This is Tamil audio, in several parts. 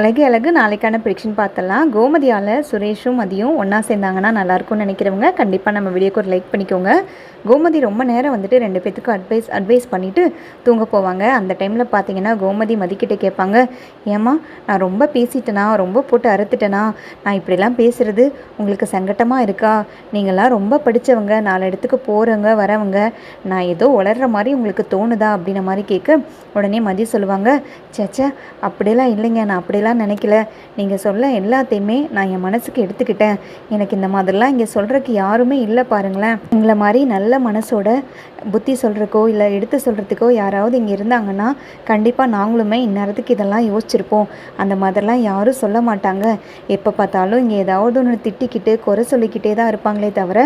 அழகு அழகு நாளைக்கான ப்ரிடிக்ஷன் பார்த்தலாம். கோமதியால் சுரேஷும் மதியும் ஒன்றா சேர்ந்தாங்கன்னா நல்லாயிருக்கும்னு நினைக்கிறவங்க கண்டிப்பாக நம்ம வீடியோக்கு ஒரு லைக் பண்ணிக்கோங்க. கோமதி ரொம்ப நேரம் வந்துட்டு 2 பேத்துக்கும் அட்வைஸ் பண்ணிவிட்டு தூங்க போவாங்க. அந்த டைமில் பார்த்தீங்கன்னா கோமதி மதிக்கிட்ட கேட்பாங்க, ஏம்மா நான் ரொம்ப பேசிட்டேனா, ரொம்ப போட்டு அறுத்துட்டேனா, நான் இப்படிலாம் பேசுகிறது உங்களுக்கு சங்கட்டமாக இருக்கா? நீங்களாம் ரொம்ப படித்தவங்க, 4 இடத்துக்கு போகிறவங்க வரவங்க, நான் ஏதோ உளர்ற மாதிரி உங்களுக்கு தோணுதா அப்படின்ன மாதிரி கேட்க உடனே மதி சொல்லுவாங்க, சேச்சா அப்படியெல்லாம் இல்லைங்க, நான் அப்படிலாம் நினைக்கல. நீங்கள் சொல்ல எல்லாத்தையுமே நான் என் மனசுக்கு எடுத்துக்கிட்டேன். எனக்கு இந்த மாதிரிலாம் இங்கே சொல்கிறதுக்கு யாருமே இல்லை பாருங்களேன். உங்களை மாதிரி நல்ல மனசோட புத்தி சொல்கிறக்கோ இல்லை எடுத்து சொல்கிறதுக்கோ யாராவது இங்கே இருந்தாங்கன்னா கண்டிப்பாக நாங்களுமே இந்நேரத்துக்கு இதெல்லாம் யோசிச்சிருப்போம். அந்த மாதிரிலாம் யாரும் சொல்ல மாட்டாங்க. எப்போ பார்த்தாலும் இங்கே ஏதாவது ஒன்று திட்டிக்கிட்டு குறை சொல்லிக்கிட்டே தான் இருப்பாங்களே தவிர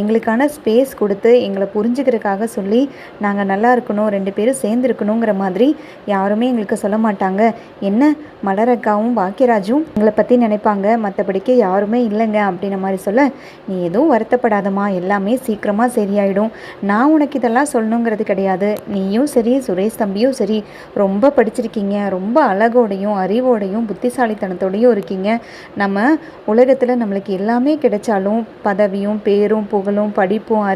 எங்களுக்கான ஸ்பேஸ் கொடுத்து எங்களை புரிஞ்சுக்கிறதுக்காக சொல்லி நாங்கள் நல்லா இருக்கணும், 2 பேரும் சேர்ந்து இருக்கணுங்கிற மாதிரி யாருமே எங்களுக்கு சொல்ல மாட்டாங்க. என்ன மலரக்காவும் பாக்கியராஜும் எங்களை பற்றி நினைப்பாங்க, மற்றபடிக்கு யாருமே இல்லைங்க அப்படின்ன மாதிரி சொல்ல, நீ எதுவும் வருத்தப்படாதம்மா, எல்லாமே சீக்கிரமாக சரியாயிடும். நான் உனக்கு இதெல்லாம் சொல்லணுங்கிறது கிடையாது. நீயும் சரி சுரேஷ் தம்பியும் சரி ரொம்ப படிச்சிருக்கீங்க, ரொம்ப அழகோடையும் அறிவோடையும் புத்திசாலித்தனத்தோடையும் இருக்கீங்க. நம்ம உலகத்தில் நம்மளுக்கு எல்லாமே கிடைச்சாலும் பதவியும் பேரும் புகழும் படிப்பும்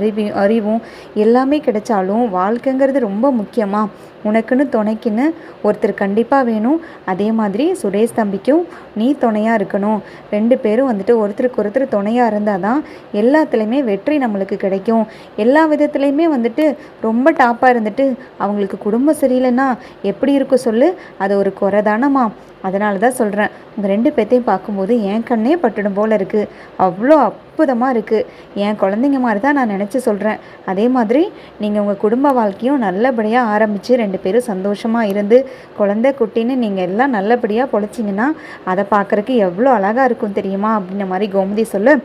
அறிவும் எல்லாமே கிடைச்சாலும் வாழ்க்கைங்கிறது ரொம்ப முக்கியமாக உனக்குன்னு துணைக்குன்னு ஒருத்தர் கண்டிப்பாக வேணும். அதே மாதிரி சுரேஷ் தம்பிக்கும் நீ துணையாக இருக்கணும். 2 பேரும் வந்துட்டு ஒருத்தருக்கு ஒருத்தர் துணையாக இருந்தால் தான் எல்லாத்துலேயுமே வெற்றி நம்மளுக்கு கிடைக்கும். எல்லா விதத்துலேயுமே வந்துட்டு ரொம்ப டாப்பாக இருந்துட்டு அவங்களுக்கு குடும்பம் சரியில்லைன்னா எப்படி இருக்கும் சொல்லு? அது ஒரு குறை தானம்மா. அதனால தான் சொல்கிறேன், உங்கள் 2 பேர்த்தையும் பார்க்கும்போது என் கண்ணே பட்டுடும் போல் இருக்குது. அவ்வளோ அற்புதமாக இருக்குது. என் குழந்தைங்க மாதிரி தான் நான் நினச்சி சொல்கிறேன். அதே மாதிரி நீங்கள் உங்கள் குடும்ப வாழ்க்கையும் நல்லபடியாக ஆரம்பித்து 2 பேரும் சந்தோஷமாக இருந்து குழந்தை குட்டின்னு நீங்கள் எல்லாம் நல்லபடியாக பொழைச்சிங்கன்னா அதை பார்க்குறக்கு எவ்வளோ அழகாக இருக்கும் தெரியுமா அப்படின்ன மாதிரி கோமதி சொல்ல,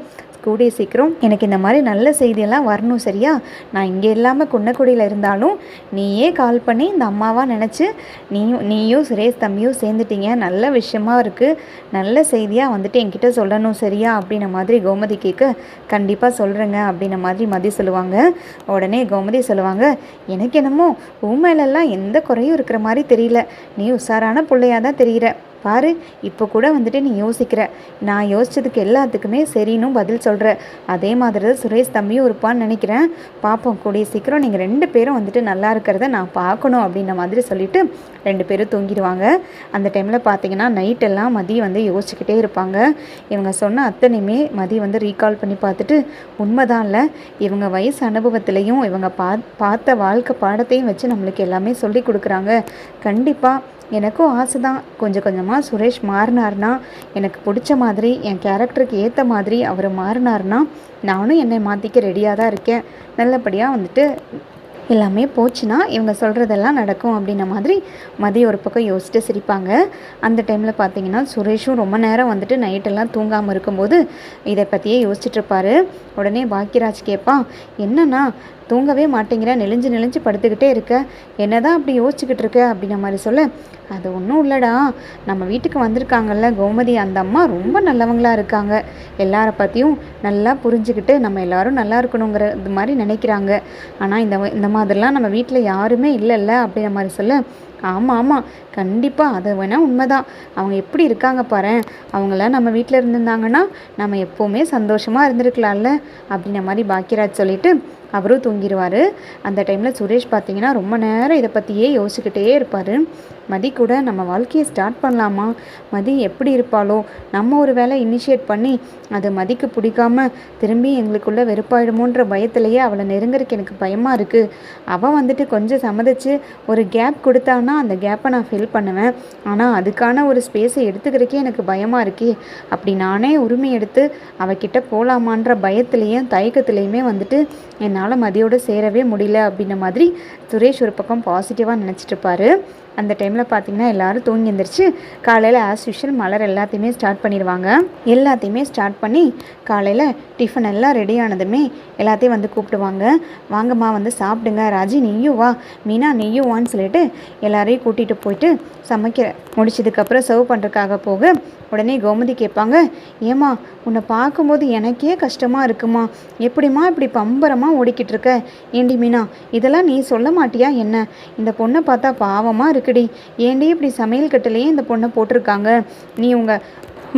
கூடிய சீக்கிரம் எனக்கு இந்த மாதிரி நல்ல செய்தியெல்லாம் வரணும் சரியா? நான் இங்கே இல்லாமல் குன்னக்குடியில் இருந்தாலும் நீயே கால் பண்ணி இந்த அம்மாவாக நினச்சி நீயும் சுரேஷ் தம்பியும் சேர்ந்துட்டீங்க, நல்ல விஷயமா இருக்குது, நல்ல செய்தியாக வந்துட்டு என்கிட்ட சொல்லணும் சரியா அப்படின்ன மாதிரி கோமதி கேட்க, கண்டிப்பாக சொல்கிறேங்க அப்படின்ன மாதிரி மதி சொல்லுவாங்க. உடனே கோமதி சொல்லுவாங்க, எனக்கு என்னமோ ஊமையிலெல்லாம் எந்த குறையும் இருக்கிற மாதிரி தெரியல, நீ உஷாரான பிள்ளையாக தான் தெரிகிற பாரு. இப்போ கூட வந்துட்டு நீ யோசிக்கிற, நான் யோசித்ததுக்கு எல்லாத்துக்குமே சரின்னு பதில் சொல்கிற. அதே மாதிரி தான் சுரேஷ் தம்பியும் இருப்பான்னு நினைக்கிறேன். பார்ப்போம், கூடிய சீக்கிரம் நீங்கள் 2 பேரும் வந்துட்டு நல்லா இருக்கிறத நான் பார்க்கணும் அப்படின்ன மாதிரி சொல்லிவிட்டு 2 பேரும் தூங்கிடுவாங்க. அந்த டைமில் பார்த்தீங்கன்னா நைட்டெல்லாம் மதி வந்து யோசிச்சுக்கிட்டே இருப்பாங்க. இவங்க சொன்ன அத்தனையுமே மதி வந்து ரீகால் பண்ணி பார்த்துட்டு, உண்மைதான் இல்லை, இவங்க வயசு அனுபவத்துலேயும் இவங்க பார்த்த வாழ்க்கை பாடத்தையும் வச்சு நம்மளுக்கு எல்லாமே சொல்லி கொடுக்குறாங்க. கண்டிப்பாக எனக்கும் ஆசை தான் கொஞ்சம் கொஞ்சமாக சுரேஷ் மாறினார்னா எனக்கு பிடிச்ச மாதிரி என் கேரக்டருக்கு ஏற்ற மாதிரி அவர் மாறினார்னா நானும் என்னை மாற்றிக்க ரெடியாக தான் இருக்கேன். நல்லபடியாக வந்துட்டு எல்லாமே போச்சுன்னா இவங்க சொல்கிறதெல்லாம் நடக்கும் அப்படின்ன மாதிரி மதி ஒரு பக்கம் யோசிச்சுட்டு சிரிப்பாங்க. அந்த டைமில் பார்த்தீங்கன்னா சுரேஷும் ரொம்ப நேரம் வந்துட்டு நைட்டெல்லாம் தூங்காமல் இருக்கும்போது இதை பற்றியே யோசிச்சுட்ருப்பார். உடனே பாக்கியராஜ் கேட்பான், என்னன்னா தூங்கவே மாட்டேங்கிற, நெளிஞ்சு படுத்துக்கிட்டே இருக்க, என்ன தான் அப்படி யோசிச்சுக்கிட்டு இருக்க அப்படின்ன மாதிரி சொல்ல, அது ஒன்றும் இல்லைடா, நம்ம வீட்டுக்கு வந்திருக்காங்கல்ல கோமதி, அந்த அம்மா ரொம்ப நல்லவங்களாக இருக்காங்க, எல்லார பற்றியும் நல்லா புரிஞ்சுக்கிட்டு நம்ம எல்லோரும் நல்லா இருக்கணுங்கிறது மாதிரி நினைக்கிறாங்க. ஆனால் இந்த மாதிரிலாம் நம்ம வீட்டில் யாருமே இல்லைல்ல அப்படின்ன மாதிரி சொல்ல, ஆமாம் கண்டிப்பாக அது வேணால் உண்மைதான், அவங்க எப்படி இருக்காங்க பாரு, அவங்களாம் நம்ம வீட்டில் இருந்திருந்தாங்கன்னா நம்ம எப்போவுமே சந்தோஷமாக இருந்திருக்கலாம்ல அப்படின்ன மாதிரி பாக்கியராஜ் சொல்லிவிட்டு அவரும் தூங்கிடுவார். அந்த டைமில் சுரேஷ் பார்த்திங்கன்னா ரொம்ப நேரம் இதை பற்றியே யோசிச்சுக்கிட்டே இருப்பார். மதி கூட நம்ம வாழ்க்கையை ஸ்டார்ட் பண்ணலாமா, மதி எப்படி இருப்பாளோ, நம்ம ஒரு வேலை இனிஷியேட் பண்ணி அது மதிக்கு பிடிக்காம திரும்பி எங்களுக்குள்ளே வெறுப்பாயிடுமோன்ற பயத்திலேயே அவளை நெருங்கிறதுக்கு எனக்கு பயமாக இருக்குது. அவள் வந்துட்டு கொஞ்சம் சம்மதிச்சு ஒரு கேப் கொடுத்தான்னா அந்த கேப்பை நான் ஃபில் பண்ணுவேன். ஆனால் அதுக்கான ஒரு ஸ்பேஸை எடுத்துக்கிறதுக்கே எனக்கு பயமாக இருக்கே, அப்படி நானே உரிமை எடுத்து அவகிட்ட போகலாமான்ற பயத்துலேயும் தயக்கத்துலேயுமே வந்துட்டு என்னால் மதியோடு சேரவே முடியல அப்படின்ன மாதிரி சுரேஷ் ஒரு பக்கம் பாசிட்டிவாக நினச்சிட்ருப்பாரு. அந்த டைமில் பார்த்திங்கன்னா எல்லோரும் தூங்கி எழுந்திரிச்சு காலையில் ஆஸ் யூஷுவல் மலர் எல்லாத்தையுமே ஸ்டார்ட் பண்ணிடுவாங்க. எல்லாத்தையுமே ஸ்டார்ட் பண்ணி காலையில் டிஃபன் எல்லாம் ரெடி ஆனதுமே எல்லாத்தையும் வந்து கூப்பிடுவாங்க. வாங்கம்மா வந்து சாப்பிடுங்க, ராஜி நீயும் வா, மீனா நீயும் வான்னு சொல்லிட்டு எல்லாரையும் கூட்டிகிட்டு போயிட்டு சமைக்க முடிச்சதுக்கப்புறம் சர்வ் பண்ணுறதுக்காக போக உடனே கோமதி கேட்பாங்க, ஏம்மா உன்னை பார்க்கும்போது எனக்கே கஷ்டமாக இருக்குமா, எப்படிம்மா இப்படி பம்பரமாக ஓடிக்கிட்டு இருக்க, ஏண்டி மீனா இதெல்லாம் நீ சொல்ல மாட்டியா என்ன? இந்த பொண்ணை பார்த்தா பாவமாக இருக்குடி, இருக்குடி, ஏன்டி இப்படி சமையல் கட்டிலேயே இந்த பொண்ணை போட்டிருக்காங்க, நீ உங்கள்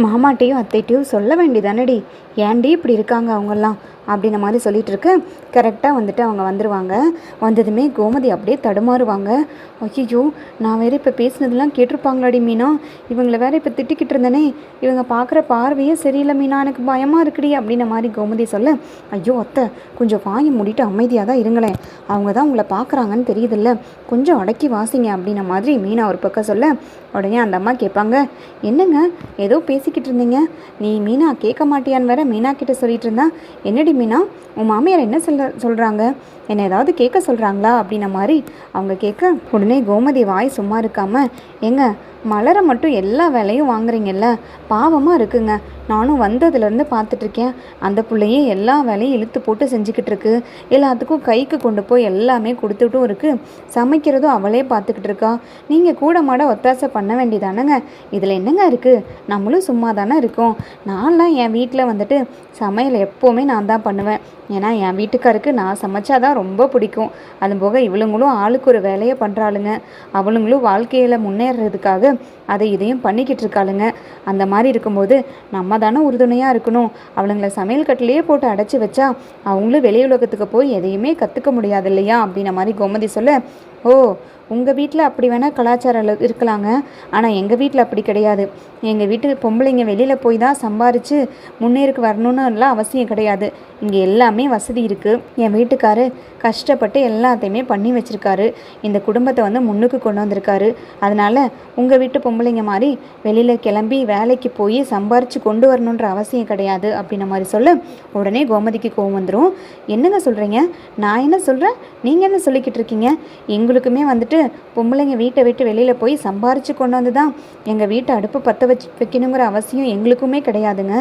மாமாட்டையும் அத்தைட்டையும் சொல்ல வேண்டியதானடி, ஏன்டி இப்படி இருக்காங்க அவங்கெல்லாம் அப்படின்ன மாதிரி சொல்லிகிட்டு இருக்கு. கரெக்டாக வந்துட்டு அவங்க வந்துடுவாங்க. வந்ததுமே கோமதி அப்படியே தடுமாறுவாங்க. ஐயோ, நான் வேறு இப்போ பேசினதெல்லாம் கேட்டிருப்பாங்களாடி மீனா, இவங்களை வேறு இப்போ திட்டிக்கிட்டு இருந்தேனே, இவங்க பார்க்குற பார்வையே சரியில்லை மீனா, எனக்கு பயமாக இருக்குடி அப்படின்ன மாதிரி கோமதி சொல்ல, ஐயோ அத்தை, கொஞ்சம் வாங்கி மூடிட்டு அமைதியாக தான் இருங்களேன், அவங்க தான் உங்களை பார்க்குறாங்கன்னு தெரியுதில்ல, கொஞ்சம் அடக்கி வாசிங்க அப்படின்ன மாதிரி மீனா ஒரு பக்கம் சொல்ல, உடனே அந்த அம்மா கேட்பாங்க, என்னங்க ஏதோ பேசிக்கிட்டு இருந்தீங்க, நீ மீனா கேட்க மாட்டியான்னு வேற மீனா கிட்ட சொல்லிட்டு இருந்தா, என்னடி மீனா, உன் மாமியார் என்ன சொல்கிறாங்க, என்னை ஏதாவது கேட்க சொல்கிறாங்களா அப்படின்ன மாதிரி அவங்க கேட்க, உடனே கோமதி வாய் சும்மா இருக்காமல், ஏங்க மலரை மட்டும் எல்லா வேலையும் வாங்குறீங்கல்ல, பாவமாக இருக்குங்க, நானும் வந்ததுலேருந்து பார்த்துட்ருக்கேன், அந்த பிள்ளையே எல்லா வேலையும் இழுத்து போட்டு செஞ்சுக்கிட்டு இருக்கு, எல்லாத்துக்கும் கைக்கு கொண்டு போய் எல்லாமே கொடுத்துட்டும் இருக்குது, சமைக்கிறதும் அவளே பார்த்துக்கிட்டு இருக்கா, நீங்கள் கூட மாட ஒத்தாசை பண்ண வேண்டியதானங்க, இதில் என்னங்க இருக்குது, நம்மளும் சும்மா தானே இருக்கோம், நான்லாம் என் வீட்டில் வந்துட்டு சமையல் எப்போவுமே நான் தான் பண்ணுவேன், ஏன்னா என் வீட்டுக்காருக்கு நான் சமைச்சாதான் ரொம்ப பிடிக்கும், அதுபோக இவளுங்களும் ஆளுக்கு ஒரு வேலையை பண்ணுறாளுங்க, அவளுங்களும் வாழ்க்கையில் முன்னேறதுக்காக அதை இதையும் பண்ணிக்கிட்டு இருக்காளுங்க, அந்த மாதிரி இருக்கும்போது நம்ம தானே உறுதுணையாக இருக்கணும், அவளுங்களை சமையல் கட்டிலேயே போட்டு அடைச்சி வச்சா அவங்களும் வெளி உலகத்துக்கு போய் எதையுமே கற்றுக்க முடியாது இல்லையா அப்படின்ன மாதிரி கோமதி சொல்ல, ஓ உங்கள் வீட்டில் அப்படி வேணால் கலாச்சாரம் இருக்கலாங்க, ஆனால் எங்கள் வீட்டில் அப்படி கிடையாது, எங்கள் வீட்டு பொம்பளைங்க வெளியில் போய் தான் சம்பாரித்து முன்னேறுக்கு வரணும்னு எல்லாம் அவசியம் கிடையாது, இங்கே எல்லாமே வசதி இருக்குது, என் வீட்டுக்காரு கஷ்டப்பட்டு எல்லாத்தையுமே பண்ணி வச்சுருக்காரு, இந்த குடும்பத்தை வந்து முன்னுக்கு கொண்டு வந்திருக்காரு, அதனால் உங்கள் வீட்டு பொம்பளைங்க மாதிரி வெளியில் கிளம்பி வேலைக்கு போய் சம்பாரித்து கொண்டு வரணுன்ற அவசியம் கிடையாது அப்படின்ன மாதிரி சொல்ல, உடனே கோமதிக்கு கோவம் வந்துடும், என்னங்க சொல்கிறீங்க, நான் என்ன சொல்கிறேன், நீங்கள் என்ன சொல்லிக்கிட்டு இருக்கீங்க, எங்களுக்குமே வந்துட்டு பொம்பளைங்க வீட்டை விட்டு வெளியில் போய் சம்பாரித்து கொண்டு வந்து தான் எங்கள் வீட்டை அடுப்பு பற்ற வைக்கணுங்கிற அவசியம் எங்களுக்குமே கிடையாதுங்க,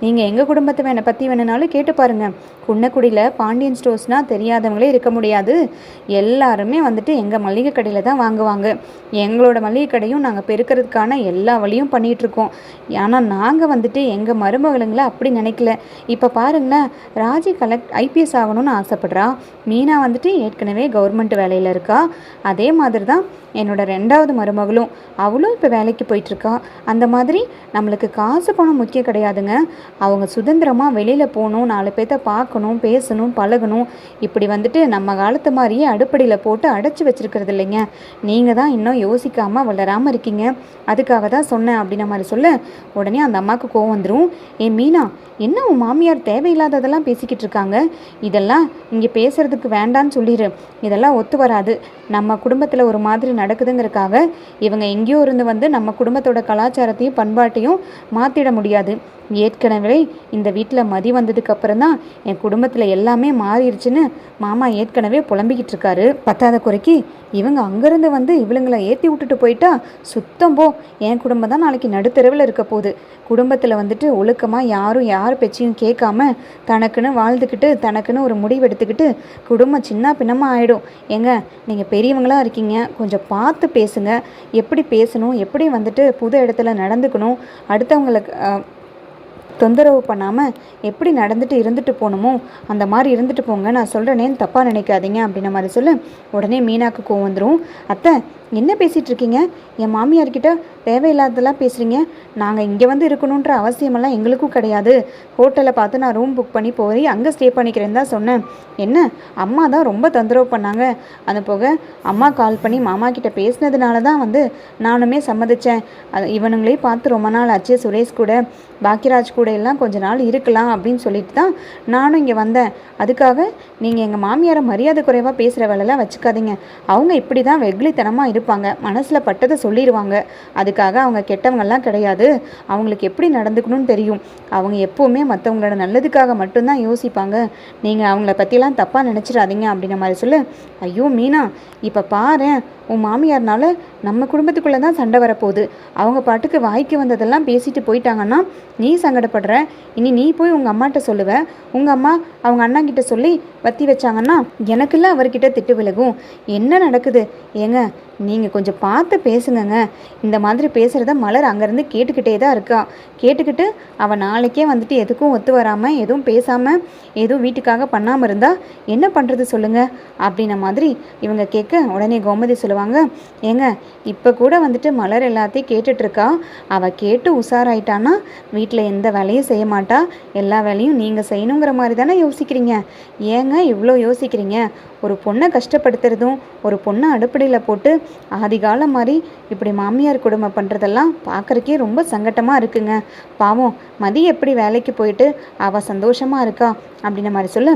நீங்கள் எங்கள் குடும்பத்தை பற்றி வேணுனாலும் கேட்டு பாருங்கள், குன்னக்குடியில் பாண்டியன் ஸ்டோர்ஸ்னால் தெரியாதவங்களே இருக்க முடியாது, எல்லாருமே வந்துட்டு எங்கள் மளிகை கடையில் தான் வாங்குவாங்க, எங்களோட மளிகை கடையும் நாங்கள் பெருக்கிறதுக்கான எல்லா வழியும் பண்ணிகிட்ருக்கோம், ஆனால் நாங்கள் வந்துட்டு எங்கள் மருமகளுங்களை அப்படி நினைக்கல, இப்போ பாருங்களேன், ராஜி ஐபிஎஸ் ஆகணும்னு ஆசைப்படுறா, மீனா வந்துட்டு ஏற்கனவே கவர்மெண்ட் வேலையில் இருக்கா, அதே மாதிரி தான் என்னோட 2வது மருமகளும், அவளும் இப்போ வேலைக்கு போயிட்டுருக்கா, அந்த மாதிரி நம்மளுக்கு காசு பணம் முக்கியம் கிடையாதுங்க, அவங்க சுதந்திரமாக வெளியில் போகணும், 4 பேர்த்த பார்க்கணும், பேசணும், பழகணும், இப்படி வந்துட்டு நம்ம காலத்து மாதிரியே அடுப்படியில் போட்டு அடைச்சி வச்சுருக்கிறது இல்லைங்க, நீங்கள் தான் இன்னும் யோசிக்காமல் வளராமல் இருக்கீங்க, அதுக்காக தான் சொன்னேன் அப்படின்ன மாதிரி சொல்ல, உடனே அந்த அம்மாவுக்கு கோவம் வந்துடும், மீனா என்ன உன் மாமியார் தேவையில்லாததெல்லாம் பேசிக்கிட்டு இருக்காங்க, இதெல்லாம் இங்கே பேசுகிறதுக்கு வேண்டான்னு சொல்லிடு, இதெல்லாம் ஒத்து வராது, நம்ம குடும்பத்தில் ஒரு மாதிரி நடக்குதுங்கிறதுக்காக இவங்க எங்கேயோ இருந்து வந்து நம்ம குடும்பத்தோட கலாச்சாரத்தையும் பண்பாட்டையும் மாற்றிட முடியாது, ஏற்கனவே இந்த வீட்டில் மதி வந்ததுக்கு அப்புறம் தான் என் குடும்பத்தில் எல்லாமே மாறிடுச்சுன்னு மாமா ஏற்கனவே புலம்பிக்கிட்டு இருக்காரு, பத்தாத குறைக்கு இவங்க அங்கேருந்து வந்து இவளுங்களை ஏற்றி விட்டுட்டு போயிட்டா சுத்தம் போ, என் குடும்பம் தான் நாளைக்கு நடுத்தெருவில் இருக்க போகுது, குடும்பத்தில் வந்துட்டு ஒழுக்கமாக யார் பேச்சையும் கேட்காம தனக்குன்னு வாழ்ந்துக்கிட்டு தனக்குன்னு ஒரு முடிவு எடுத்துக்கிட்டு குடும்பம் சின்ன பின்னமாக ஆகிடும், ஏங்க நீங்கள் பெரியவங்களாக இருக்கீங்க, கொஞ்சம் பார்த்து பேசுங்க, எப்படி பேசணும், எப்படி வந்துட்டு புது இடத்துல நடந்துக்கணும், அடுத்தவங்களுக்கு தொந்தரவு பண்ணாமல் எப்படி நடந்துட்டு இருந்துட்டு போகணுமோ அந்த மாதிரி இருந்துட்டு போங்க, நான் சொல்கிறேனேன்னு தப்பாக நினைக்காதீங்க அப்படின்ன மாதிரி சொல்ல, உடனே மீனாக்கு கோவம் வந்துடும், அத்தை என்ன பேசிகிட்டு இருக்கீங்க, என் மாமியார்கிட்ட தேவையில்லாததெல்லாம் பேசுகிறீங்க, நாங்கள் இங்கே வந்து இருக்கணுன்ற அவசியமெல்லாம் எங்களுக்கும் கிடையாது, ஹோட்டலை பார்த்து நான் ரூம் புக் பண்ணி போய் அங்கே ஸ்டே பண்ணிக்கிறேன்னு தான் சொன்னேன், என்ன அம்மா தான் ரொம்ப தொந்தரவு பண்ணாங்க, அது போக அம்மா கால் பண்ணி மாமா கிட்ட பேசினதுனால தான் வந்து நானுமே சம்மதித்தேன், இவனுங்களே பார்த்து ரொம்ப நாள் ஆச்சு, சுரேஷ் கூட பாக்கியராஜ் கூட எல்லாம் கொஞ்ச நாள் இருக்கலாம் அப்படின்னு சொல்லிட்டு தான் நானும் இங்கே வந்தேன், அதுக்காக நீங்கள் எங்கள் மாமியாரை மரியாதை குறைவாக பேசுகிற வேலைலாம் வச்சுக்காதீங்க, அவங்க இப்படி தான் வெகுளித்தனமாக இருப்பாங்க, மனசில் பட்டதை சொல்லிடுவாங்க, அதுக்காக அவங்க கெட்டவங்கெல்லாம் கிடையாது, அவங்களுக்கு எப்படி நடந்துக்கணும்னு தெரியும், அவங்க எப்போவுமே மற்றவங்களோட நல்லதுக்காக மட்டும்தான் யோசிப்பாங்க, நீங்கள் அவங்கள பற்றிலாம் தப்பாக நினச்சிடாதீங்க அப்படின்ன மாதிரி சொல்ல, ஐயோ மீனா இப்போ பாரு உன் மாமியார்னால நம்ம குடும்பத்துக்குள்ளே தான் சண்டை வரப்போகுது, அவங்க பாட்டுக்கு வாய்க்கு வந்ததெல்லாம் பேசிட்டு போயிட்டாங்கன்னா நீ சங்கடப்படுற, இனி நீ போய் உங்கள் அம்மாட்ட சொல்லுவ, உங்கள் அம்மா அவங்க அண்ணா கிட்ட சொல்லி வத்தி வச்சாங்கன்னா எனக்குள்ள அவர்கிட்ட திட்டு விலகும், என்ன நடக்குது, ஏங்க நீங்கள் கொஞ்சம் பார்த்து பேசுங்கங்க. இந்த மாதிரி பேசுகிறத மலர் அங்கேருந்து கேட்டுக்கிட்டே தான் இருக்கா. கேட்டுக்கிட்டு அவள் நாளைக்கே வந்துட்டு எதுக்கும் ஒத்து வராமல் எதுவும் பேசாமல் எதுவும் வீட்டுக்காக பண்ணாமல் இருந்தால் என்ன பண்ணுறது சொல்லுங்கள் அப்படின்ன மாதிரி இவங்க கேட்க உடனே கோமதி சொல்லுவாங்க, ஏங்க இப்போ கூட வந்துட்டு மலர் எல்லாத்தையும் கேட்டுட்ருக்கா. அவள் கேட்டு உஷாராயிட்டான்னா வீட்டில் எந்த வேலையும் செய்ய மாட்டா. எல்லா வேலையும் நீங்கள் செய்யணுங்கிற மாதிரி தானே யோசிக்கிறீங்க. ஏங்க இவ்வளோ யோசிக்கிறீங்க? ஒரு பொண்ணை கஷ்டப்படுத்துறதும் ஒரு பொண்ணை அடுப்படியில் போட்டு ஆதிகாலம் மாதிரி இப்படி மாமியார் கொடுமை பண்ணுறதெல்லாம் பார்க்குறக்கே ரொம்ப சங்கட்டமாக இருக்குங்க. பாவம் மதி எப்படி வேலைக்கு போயிட்டு அவள் சந்தோஷமாக இருக்கா அப்படின்ன மாதிரி சொல்ல,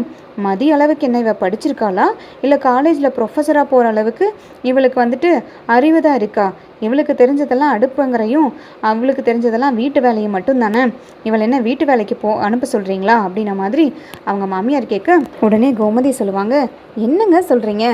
மதி அளவுக்கு என்ன இவ படிச்சிருக்காளா இல்லை காலேஜில் ப்ரொஃபஸராக போகிற அளவுக்கு இவளுக்கு வந்துட்டு அறிவு தான் இருக்கா? இவளுக்கு தெரிஞ்சதெல்லாம் அடுப்புங்கறையும் அவளுக்கு தெரிஞ்சதெல்லாம் வீட்டு வேலையும் மட்டும் தானே. இவளை என்ன வீட்டு வேலைக்கு அனுப்ப சொல்கிறீங்களா அப்படின்ன மாதிரி அவங்க மாமியார் கேட்க உடனே கோமதி சொல்லுவாங்க, என்னங்க சொல்கிறீங்க?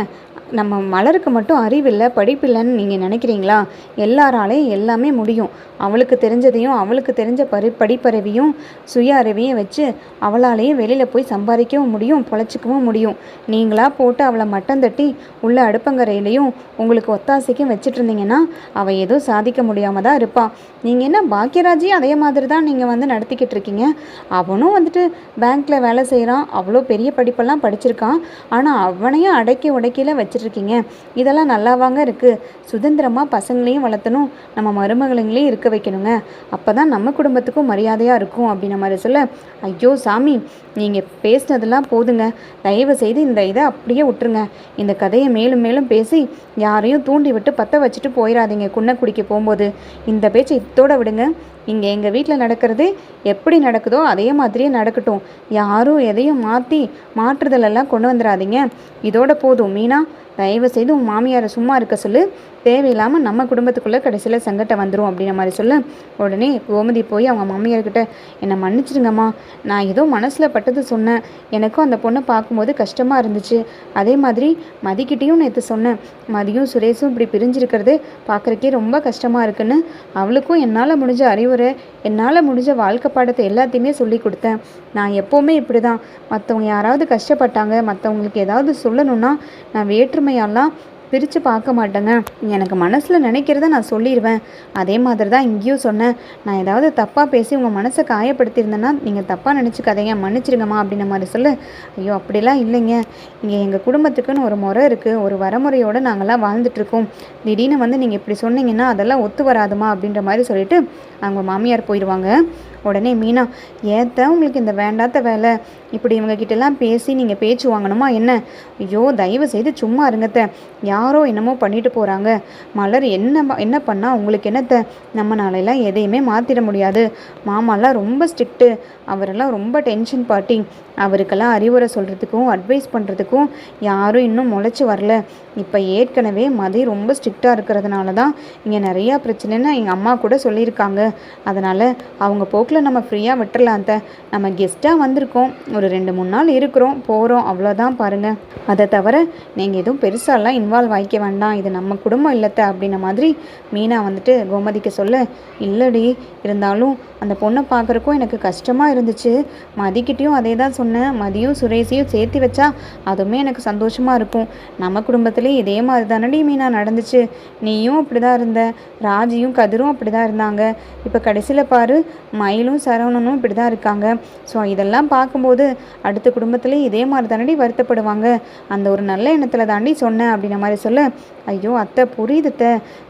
நம்ம மலருக்கு மட்டும் அறிவில்லை படிப்பில்லைன்னு நீங்கள் நினைக்கிறீங்களா? எல்லாராலையும் எல்லாமே முடியும். அவளுக்கு தெரிஞ்சதையும் அவளுக்கு தெரிஞ்ச படிப்பறிவையும் சுய அறிவையும் வச்சு அவளாலேயும் வெளியில் போய் சம்பாதிக்கவும் முடியும், பொழைச்சிக்கவும் முடியும். நீங்களாக போட்டு அவளை மட்டம் தட்டி உள்ள அடுப்பங்கரையிலையும் உங்களுக்கு ஒத்தாசைக்கும் வச்சுட்டு இருந்தீங்கன்னா அவள் எதுவும் சாதிக்க முடியாமல் தான் இருப்பாள். நீங்கள் என்ன பாக்கியராஜையும் அதே மாதிரி தான் நீங்கள் வந்து நடத்திக்கிட்டு இருக்கீங்க. அவனும் வந்துட்டு பேங்க்கில் வேலை செய்கிறான், அவ்வளோ பெரிய படிப்பெல்லாம் படிச்சிருக்கான். ஆனால் அவனையும் அடக்கி உடைக்கில வச்சுட்ருக்கீங்க. இதெல்லாம் நல்லாவாங்க இருக்குது. சுதந்திரமாக பசங்களையும் வளர்த்தணும், நம்ம மருமகளையும் இருக்க வைக்கணுங்க. அப்போ தான் நம்ம குடும்பத்துக்கும் மரியாதையாக இருக்கும் அப்படின்ன மாதிரி சொல்ல, ஐயோ சாமி நீங்கள் பேசினதெல்லாம் போதுங்க. தயவு செய்து இந்த இதை அப்படியே விட்டுருங்க. இந்த கதையை மேலும் மேலும் பேசி யாரையும் தூண்டி விட்டு பற்ற வச்சுட்டு போயிடாதீங்க. குன்ன குடிக்க போகும்போது இந்த பேச்சை இத்தோடு விடுங்க. இங்கே எங்கள் வீட்டில் நடக்கிறது எப்படி நடக்குதோ அதே மாதிரியே நடக்கட்டும். யாரும் எதையும் மாற்றுதலெல்லாம் கொண்டு வந்துடாதீங்க. இதோட போதும். மீனா தயவு செய்து உன் மாமியாரை சும்மா இருக்க சொல்லு. தேவையில்லாமல் நம்ம குடும்பத்துக்குள்ளே கடைசியில் சங்கடம் வந்துடும் அப்படின்ற மாதிரி சொல்ல, உடனே கோமதி போய் அவங்க மாமியார்கிட்ட என்னை மன்னிச்சிடுங்கம்மா, நான் ஏதோ மனசில் பட்டது சொன்னேன். எனக்கும் அந்த பொண்ணை பார்க்கும்போது கஷ்டமாக இருந்துச்சு. அதே மாதிரி மதிக்கிட்டேயும் நேற்று சொன்னேன். மதியும் சுரேஷும் இப்படி பிரிஞ்சிருக்கிறது பார்க்குறக்கே ரொம்ப கஷ்டமாக இருக்குன்னு அவளுக்கும் என்னால் முடிஞ்ச அறிவுரை என்னால் முடிஞ்ச வாழ்க்கை பாடத்தை எல்லாத்தையுமே சொல்லி கொடுத்தேன். நான் எப்போவுமே இப்படி தான். மற்றவங்க யாராவது கஷ்டப்பட்டாங்க, மற்றவங்களுக்கு ஏதாவது சொல்லணுன்னா நான் வேற்றுமையெல்லாம் பிரித்து பார்க்க மாட்டேங்க. எனக்கு மனசில் நினைக்கிறத நான் சொல்லிடுவேன். அதே மாதிரி தான் இங்கேயும் சொன்னேன். நான் ஏதாவது தப்பாக பேசி உங்கள் மனசை காயப்படுத்தியிருந்தேன்னா நீங்கள் தப்பாக நினச்சிக்காதீங்க, மன்னிச்சிடுங்கம்மா அப்படின்ன மாதிரி சொல்லு. ஐயோ அப்படிலாம் இல்லைங்க, இங்கே எங்கள் குடும்பத்துக்குன்னு ஒரு முறை இருக்குது, ஒரு வரமுறையோடு நாங்கள்லாம் வாழ்ந்துட்டுருக்கோம். திடீர்னு வந்து நீங்கள் இப்படி சொன்னீங்கன்னா அதெல்லாம் ஒத்து வராதுமா அப்படின்ற மாதிரி சொல்லிவிட்டு அவங்க மாமியார் போயிடுவாங்க. உடனே மீனா, ஏத்த உங்களுக்கு இந்த வேண்டாத வேலை, இப்படி இவங்ககிட்டலாம் பேசி நீங்கள் பேச்சு வாங்கணுமா என்ன? ஐயோ தயவு செய்து சும்மா இருங்கத்த. யாரோ என்னமோ பண்ணிட்டு போகிறாங்க. மலர் என்ன பண்ணால் உங்களுக்கு என்னத்த? நம்மளாலெல்லாம் எதையுமே மாற்றிட முடியாது. மாமாலாம் ரொம்ப ஸ்ட்ரிக்ட்டு, அவரெல்லாம் ரொம்ப டென்ஷன் பார்ட்டி. அவருக்கெல்லாம் அறிவுரை சொல்கிறதுக்கும் அட்வைஸ் பண்ணுறதுக்கும் யாரும் இன்னும் முளைச்சி வரல. இப்போ ஏற்கனவே மதி ரொம்ப ஸ்ட்ரிக்டாக இருக்கிறதுனால தான் இங்கே நிறையா பிரச்சனைன்னு எங்கள் அம்மா கூட சொல்லியிருக்காங்க. அதனால் அவங்க போக்கில் நம்ம ஃப்ரீயாக விட்டுறலாம். நம்ம கெஸ்ட்டாக வந்திருக்கோம், ஒரு 2-3 நாள் இருக்கிறோம் போகிறோம், அவ்வளோதான் பாருங்கள். அதை தவிர நீங்கள் எதுவும் பெருசாலாம் இன்வால்வ் ஆகிக்க வேண்டாம், இது நம்ம குடும்பம் இல்லத்த அப்படின்ன மாதிரி மீனா வந்துட்டு கோமதிக்கு சொல்ல, இல்லடி இருந்தாலும் அந்த பொண்ணை பார்க்குறக்கும் எனக்கு கஷ்டமாக இருந்துச்சு. மதிக்கிட்டையும் அதே தான் சொன்னேன். மதியும் சுரேஷையும் சேர்த்து வச்சா அதுவுமே எனக்கு சந்தோஷமாக இருக்கும். நம்ம குடும்பத்துலேயும் இதே மாதிரி தானடி மீனா நடந்துச்சு. நீயும் அப்படி தான் இருந்த, ராஜியும் கதிரும் அப்படி தான் இருந்தாங்க. இப்போ கடைசியில் பாரு மயிலும் சரவணனும் இப்படி தான் இருக்காங்க. ஸோ இதெல்லாம் பார்க்கும்போது அடுத்த குடும்பத்துலேயும் இதே மாதிரி தானடி வருத்தப்படுவாங்க. அந்த ஒரு நல்ல எண்ணத்தில் தாண்டி சொன்னேன் அப்படின்ன மாதிரி சொல்ல, ஐயோ அத்தை புரியுதுத்த,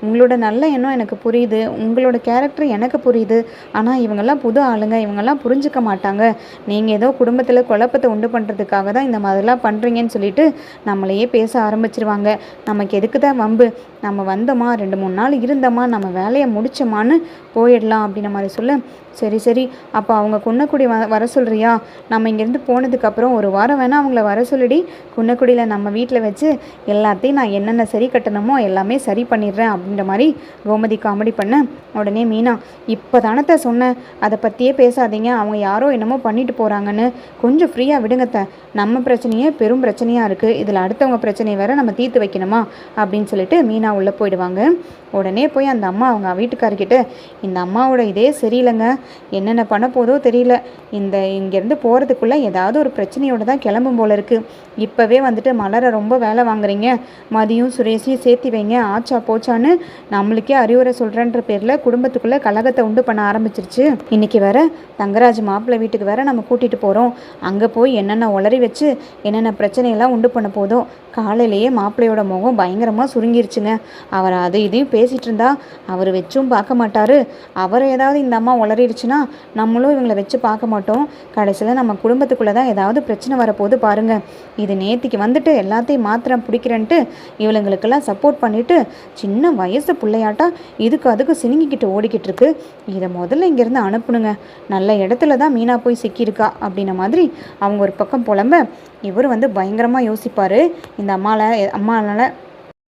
உங்களோட நல்ல எண்ணம் எனக்கு புரியுது, உங்களோட கேரக்டர் எனக்கு புரியுது. ஆனால் இவங்கெல்லாம் புது ஆளுங்க, இவங்கெல்லாம் புரிஞ்சுக்க மாட்டாங்க. நீங்கள் ஏதோ குடும்பத்தில் குழப்பத்தை உண்டு பண்ணுறதுக்காக தான் இந்த மாதிரிலாம் பண்ணுறீங்கன்னு சொல்லிட்டு நம்மளையே பேச ஆரம்பிச்சிருவாங்க. நமக்கு எதுக்கு தான் வம்பு? நம்ம வந்தோமா 2-3 நாள் இருந்தோமா நம்ம வேலையை முடிச்சோமான்னு போயிடலாம் அப்படின்ன மாதிரி சொல்ல, சரி சரி அப்போ அவங்க குன்னக்குடி வர சொல்கிறியா? நம்ம இங்கேருந்து போனதுக்கப்புறம் ஒரு வாரம் வேணால் அவங்கள வர சொல்லிடி. குன்னக்குடியில் நம்ம வீட்டில் வச்சு எல்லாத்தையும் நான் என்னென்ன சரி கட்டணுமோ எல்லாமே சரி பண்ணிடுறேன் அப்படின்ற மாதிரி கோமதி காமெடி பண்ண, உடனே மீனா, இப்போ தானத்தை சொன்னேன் அதை பற்றியே பேசாதீங்க, அவங்க யாரோ என்னமோ பண்ணிட்டு போகிறாங்கன்னு, கொஞ்சம் ஃப்ரீயாக விடுங்கத்த. நம்ம பிரச்சனையே பெரும் பிரச்சனையாக இருக்குது, இதில் அடுத்தவங்க பிரச்சனையை வேற நம்ம தீர்த்து வைக்கணுமா அப்படின்னு சொல்லிட்டு மீனா உள்ளே போயிடுவாங்க. உடனே போய் அந்த அம்மா அவங்க வீட்டுக்காரர்கிட்ட, இந்த அம்மாவோட இதே சரியில்லைங்க, என்னென்ன பண்ண போதோ தெரியல, இங்கேருந்து போகிறதுக்குள்ளே ஏதாவது ஒரு பிரச்சனையோடு தான் கிளம்பும் போல இருக்குது. இப்போவே வந்துட்டு மலரை ரொம்ப வேலை வாங்குறீங்க, மதியும் சுரேஷையும் தங்கச்சியும் சேர்த்து வைங்க, ஆச்சா போச்சான்னு நம்மளுக்கே அறிவுரை சொல்கிறேன்ற பேரில் குடும்பத்துக்குள்ளே கலகத்தை உண்டு பண்ண ஆரம்பிச்சிருச்சு. இன்றைக்கி வேற தங்கராஜ் மாப்பிள்ளை வீட்டுக்கு வேற நம்ம கூட்டிகிட்டு போகிறோம். அங்கே போய் என்னென்ன உளறி வச்சு என்னென்ன பிரச்சனையெல்லாம் உண்டு பண்ண போதும். காலையிலேயே மாப்பிள்ளையோட முகம் பயங்கரமாக சுருங்கிருச்சுங்க. அவர் அது இதையும் பேசிகிட்டு இருந்தா அவர் வச்சும் பார்க்க மாட்டார். அவரை ஏதாவது இந்த அம்மா உளறிடுச்சுன்னா நம்மளும் இவங்களை வச்சு பார்க்க மாட்டோம். கடைசியில் நம்ம குடும்பத்துக்குள்ளே தான் ஏதாவது பிரச்சனை வரப்போது பாருங்கள். இது நேத்திக்கு வந்துட்டு எல்லாத்தையும் மாத்திரம் பிடிக்கிறேன்ட்டு இவளுங்களுக்கெல்லாம் சப்போர்ட் பண்ணிவிட்டு சின்ன வயசு பிள்ளையாட்டா இதுக்கு அதுக்கு சினிங்கிக்கிட்டு ஓடிக்கிட்டு இருக்கு. இதை முதல்ல இங்கேருந்து அனுப்பணுங்க. நல்ல இடத்துல தான் மீனா போய் சிக்கியிருக்கா அப்படின்ன மாதிரி அவங்க ஒரு பக்கம் புலம்ப இவர் பயங்கரமாக யோசிப்பார். இந்த அம்மாவால்